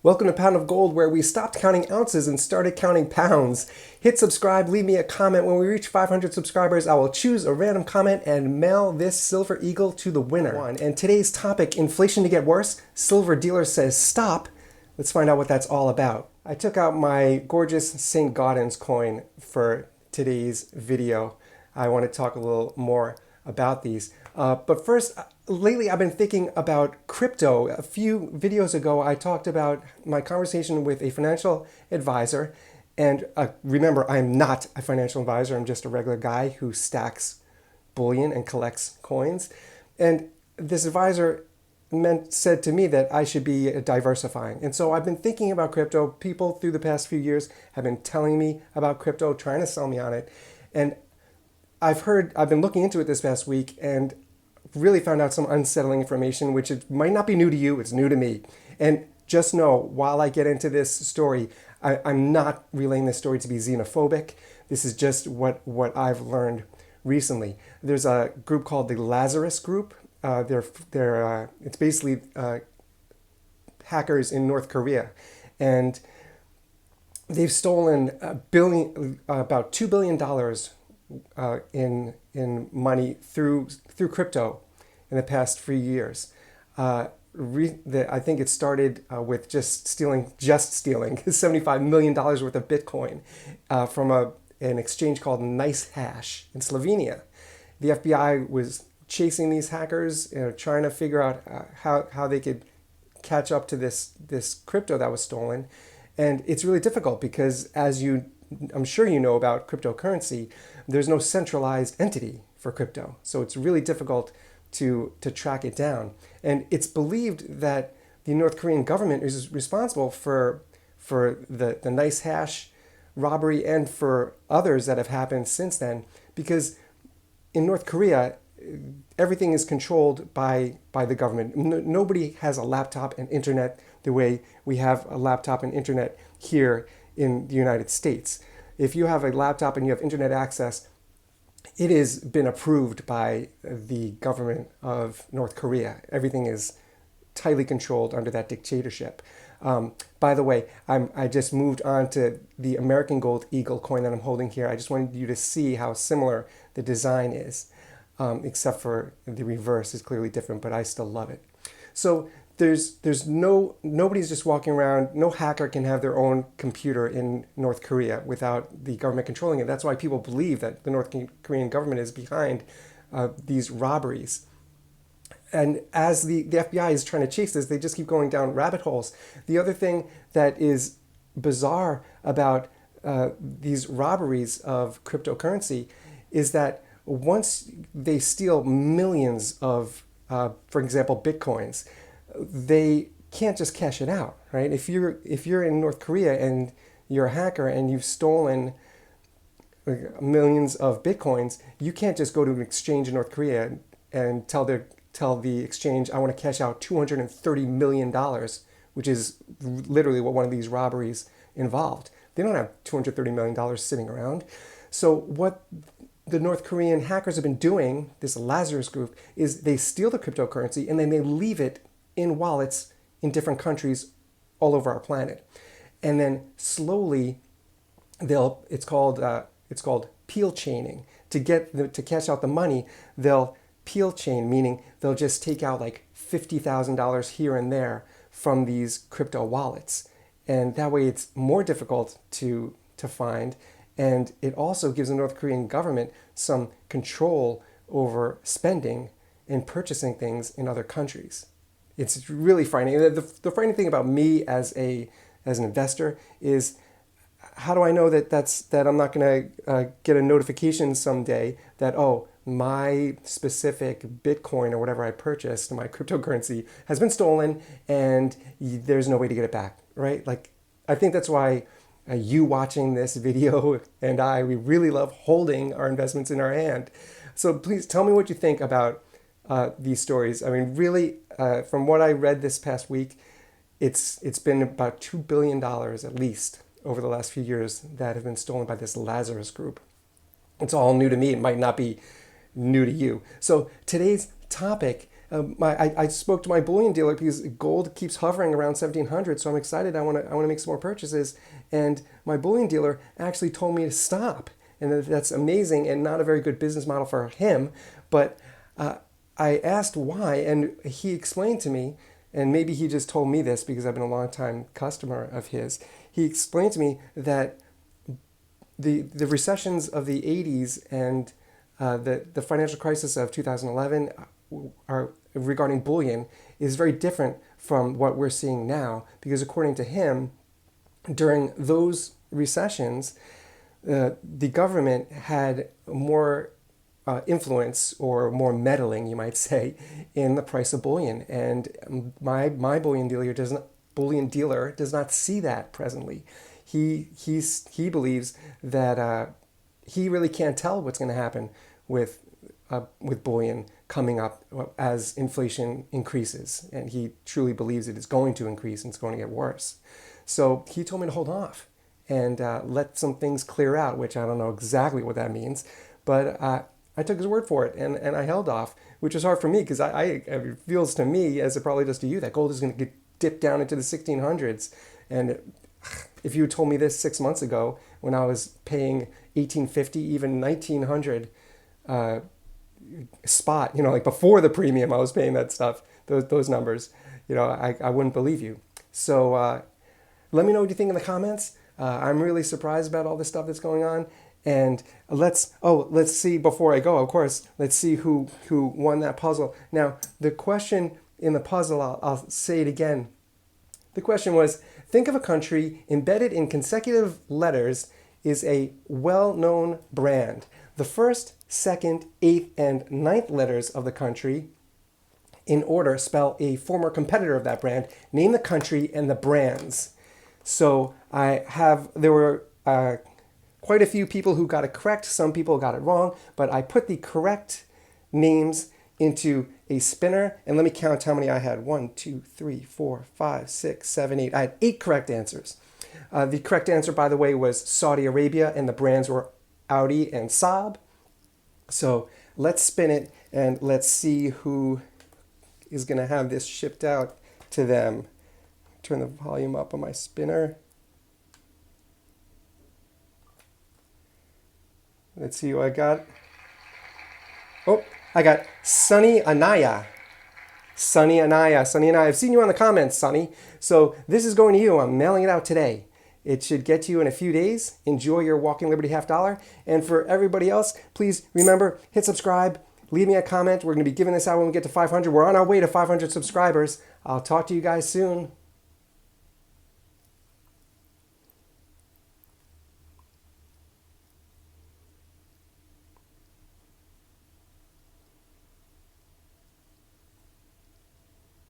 Welcome to Pound of Gold, where we stopped counting ounces and started counting pounds. Hit subscribe, leave me a comment. When we reach 500 subscribers, I will choose a random comment and mail this silver eagle to the winner. And today's topic, inflation to get worse, silver dealer says stop. Let's find out what that's all about. I took out my gorgeous St. Gaudens coin for today's video. I want to talk a little more about these. But first, lately I've been thinking about crypto. A few videos ago, I talked about my conversation with a financial advisor. And remember, I'm not a financial advisor. I'm just a regular guy who stacks bullion and collects coins. And this advisor said to me that I should be diversifying. And so I've been thinking about crypto. People through the past few years have been telling me about crypto, trying to sell me on it. And I've been looking into it this past week and really found out some unsettling information, which it might not be new to you, it's new to me. And just know, while I get into this story, I'm not relaying this story to be xenophobic. This is just what I've learned recently. There's a group called the Lazarus Group. It's basically hackers in North Korea. And they've stolen about $2 billion in money through crypto in the past few years. I think it started with just stealing $75 million worth of Bitcoin from an exchange called NiceHash in Slovenia. The FBI was chasing these hackers, trying to figure out how they could catch up to this crypto that was stolen. And it's really difficult because, I'm sure you know about cryptocurrency, there's no centralized entity for crypto. So it's really difficult to track it down. And it's believed that the North Korean government is responsible for the NiceHash robbery and for others that have happened since then, because in North Korea, everything is controlled by the government. Nobody has a laptop and internet the way we have a laptop and internet here in the United States. If you have a laptop and you have internet access, it has been approved by the government of North Korea. Everything is tightly controlled under that dictatorship. By the way, I just moved on to the American Gold Eagle coin that I'm holding here. I just wanted you to see how similar the design is, except for the reverse is clearly different, but I still love it. So nobody's just walking around. No hacker can have their own computer in North Korea without the government controlling it. That's why people believe that the North Korean government is behind these robberies. And as the FBI is trying to chase this, they just keep going down rabbit holes. The other thing that is bizarre about these robberies of cryptocurrency is that once they steal millions of, for example, Bitcoins, they can't just cash it out, right? If you're in North Korea and you're a hacker and you've stolen millions of Bitcoins, you can't just go to an exchange in North Korea and tell the exchange, I want to cash out $230 million, which is literally what one of these robberies involved. They don't have $230 million sitting around. So what the North Korean hackers have been doing, this Lazarus Group, is they steal the cryptocurrency and then they leave it in wallets in different countries all over our planet. And then slowly it's called peel chaining. To cash out the money, they'll peel chain, meaning they'll just take out like $50,000 here and there from these crypto wallets. And that way it's more difficult to find. And it also gives the North Korean government some control over spending and purchasing things in other countries. It's really frightening. The frightening thing about me as an investor is, how do I know that I'm not going to get a notification someday that, oh, my specific Bitcoin or whatever I purchased, my cryptocurrency, has been stolen and there's no way to get it back, right? Like, I think that's why you watching this video and we really love holding our investments in our hand. So please tell me what you think about these stories. I mean, really, from what I read this past week, it's been about $2 billion at least over the last few years that have been stolen by this Lazarus Group. It's all new to me. It might not be new to you. So today's topic I spoke to my bullion dealer because gold keeps hovering around 1700, so I'm excited. I want to make some more purchases, and my bullion dealer actually told me to stop, and that's amazing and not a very good business model for him. But I asked why, and he explained to me, and maybe he just told me this because I've been a long time customer of his. He explained to me that the recessions of the 80s and the financial crisis of 2011 are regarding bullion is very different from what we're seeing now, because according to him, during those recessions, the government had more influence or more meddling, you might say, in the price of bullion, and my bullion dealer does not see that presently. He believes that he really can't tell what's going to happen with bullion coming up as inflation increases, and he truly believes it is going to increase and it's going to get worse. So he told me to hold off and let some things clear out, which I don't know exactly what that means, but I took his word for it, and I held off, which is hard for me because it feels to me, as it probably does to you, that gold is going to get dipped down into the 1600s. And if you had told me this 6 months ago, when I was paying 1850, even 1900 spot, like before the premium, I was paying that stuff, those numbers, I wouldn't believe you. So let me know what you think in the comments. I'm really surprised about all this stuff that's going on. And let's see, before I go, of course, let's see who won that puzzle. Now, the question in the puzzle, I'll say it again. The question was, think of a country embedded in consecutive letters is a well-known brand. The first, second, eighth, and ninth letters of the country in order spell a former competitor of that brand. Name the country and the brands. So there were quite a few people who got it correct. Some people got it wrong, but I put the correct names into a spinner, and let me count how many I had. 1, 2, 3, 4, 5, 6, 7, 8. I had 8 correct answers. The correct answer, by the way, was Saudi Arabia, and the brands were Audi and Saab. So let's spin it, and let's see who is going to have this shipped out to them. Turn the volume up on my spinner. Let's see who I got. Oh, I got Sunny Anaya. Sunny Anaya. Sunny Anaya. I've seen you on the comments, Sunny. So this is going to you. I'm mailing it out today. It should get to you in a few days. Enjoy your Walking Liberty half dollar. And for everybody else, please remember, hit subscribe. Leave me a comment. We're going to be giving this out when we get to 500. We're on our way to 500 subscribers. I'll talk to you guys soon.